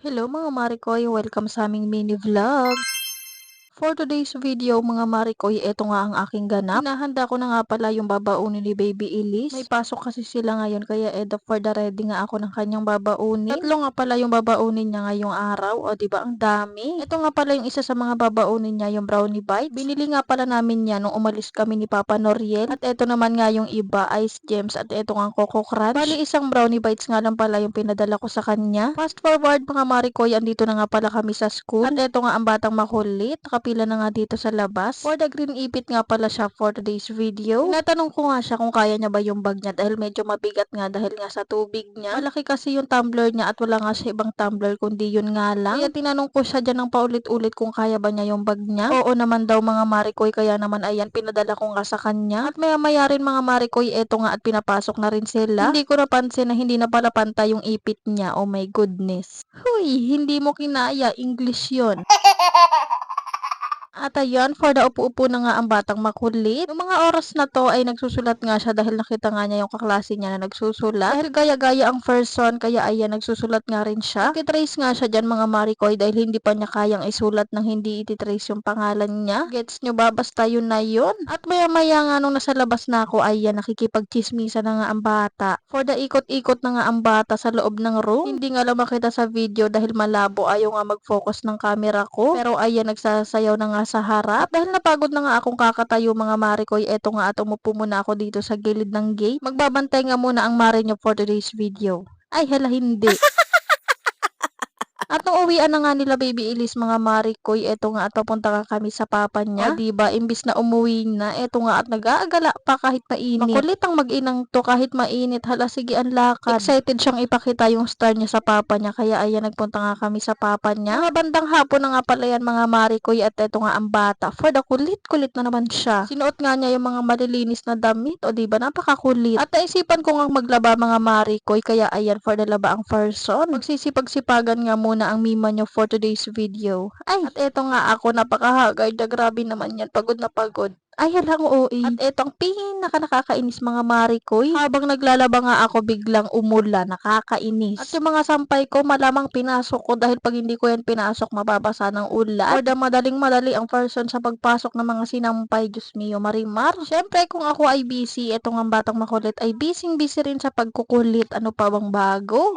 Hello mga Marikoy, welcome sa aming mini vlog. For today's video mga Marikoy, eto nga ang aking ganap. Hinahanda ko na nga pala yung babaunin ni Baby Elise. May pasok kasi sila ngayon kaya edo for the ready nga ako ng kanyang babaunin. Tatlo nga pala yung babaunin niya ngayong araw. O diba ang dami? Ito nga pala yung isa sa mga babaunin niya, yung brownie bites. Binili nga pala namin yan nung umalis kami ni Papa Noriel. At eto naman nga yung iba, ice gems at eto nga ang Coco Crunch. Bali isang brownie bites nga lang pala yung pinadala ko sa kanya. Fast forward mga Marikoy, andito na nga pala kami sa school. At eto nga ang batang makulit. Nakapila na nga dito sa labas. For the green ipit nga pala siya for today's video. Tinatanong ko nga siya kung kaya niya ba yung bag niya dahil medyo mabigat nga dahil nga sa tubig niya. Malaki kasi yung tumbler niya at wala nga siya ibang tumbler kundi yun nga lang. Kaya tinanong ko siya dyan ng paulit-ulit kung kaya ba niya yung bag niya. Oo naman daw mga Marikoy, kaya naman ayan pinadala ko nga sa kanya. At maya rin mga Marikoy, eto nga at pinapasok na rin sila. Hindi ko napansin na hindi na pala pantay yung ipit niya. Oh my goodness. Huy, hindi mo kinaya. English yon. At ayan, for the upo-upo na nga ang batang makulit. Noong mga oras na to ay nagsusulat nga siya dahil nakita nga niya yung kaklase niya na nagsusulat. Dahil gaya-gaya ang person, kaya ayan, nagsusulat nga rin siya. Ititrace nga siya dyan mga Marikoy dahil hindi pa niya kayang isulat nang hindi ititrace yung pangalan niya. Gets nyo ba? Basta yun na yun. At maya-maya nga nung nasa labas na ako, ayan, nakikipagchismisa na nga ang bata. For the ikot-ikot na nga ang bata sa loob ng room. Hindi nga lang makita sa video dahil malabo, ayaw nga mag-focus ng camera ko. Pero ayan, nagsasayaw na nga sa harap. At dahil napagod na nga akong kakatayo mga Marikoy, eto nga at umupo muna ako dito sa gilid ng gate. Magbabantay nga muna ang mare nyo for today's video. Ay hala, hindi. At nung uwian na nga nila Baby Elise mga Marikoy, eto nga at papunta nga kami sa papa niya. O diba, imbis na umuwi na, eto nga at nag-aagala pa kahit mainit. Makulit ang mag-inang to kahit mainit. Hala, sige ang lakad. Excited siyang ipakita yung star niya sa papa niya. Kaya ayan, nagpunta nga kami sa papa niya. Mga bandang hapon na nga pala yan mga Marikoy at eto nga ang bata. For the kulit-kulit na naman siya. Sinuot nga niya yung mga malilinis na damit. O diba, napakakulit. At naisipan ko nga maglaba mga Marikoy. Kaya ayan, for the laba ang person. Magsisipag-sipagan nga muna ang mima nyo for today's video. Ay, at eto nga ako, napakahagard na grabe naman yan. Pagod na pagod. Ay, halang OA. At etong nakakainis mga Marikoy. Habang naglalaba nga ako, biglang umulan. Nakakainis. At yung mga sampay ko, malamang pinasok ko dahil pag hindi ko yan pinasok, mababasa ng ulan. Or the madaling-madali ang person sa pagpasok ng mga sinampay. Diyos mio, Marimar. Siyempre, kung ako ay busy, etong ang batang makulit ay busy rin sa pagkukulit. Ano pa bang bago?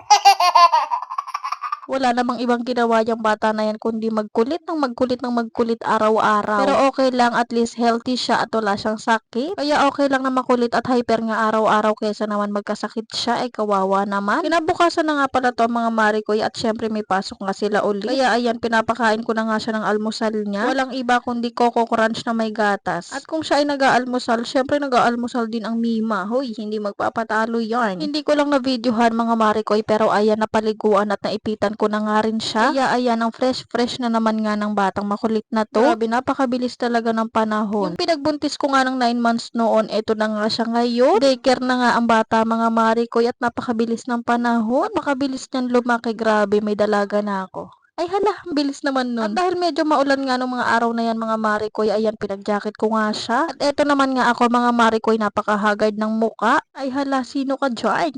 Wala namang ibang ginawa yung bata na yan kundi magkulit ng magkulit araw-araw. Pero okay lang, at least healthy siya at wala siyang sakit. Kaya okay lang na makulit at hyper nga araw-araw kaysa naman magkasakit siya, ay kawawa naman. Kinabukasan na nga pala to mga Marikoy at syempre may pasok nga sila ulit. Kaya ayan, pinapakain ko na nga siya ng almusal niya. Walang iba kundi Coco Crunch na may gatas. At kung siya ay nag-aalmusal, syempre nag-aalmusal din ang Mima. Hoy, hindi magpapatalo yarn. Hindi ko lang na-videohan mga Marikoy pero ayan, napaliguan at naipitan ko na nga rin siya. Kaya ayan, ang fresh na naman nga ng batang makulit na to. Grabe, napakabilis talaga ng panahon. Yung pinagbuntis ko nga ng 9 months noon, eto na nga siya ngayon. Daycare na nga ang bata mga Marikoy at napakabilis ng panahon. Napakabilis niyan lumaki, grabe, may dalaga na ako. Ay hala, ang bilis naman nun. At dahil medyo maulan nga nung mga araw na yan mga Marikoy, ayan, pinag-jacket ko nga siya. At eto naman nga ako mga Marikoy, napakahagard ng muka. Ay hala, sino ka dyan?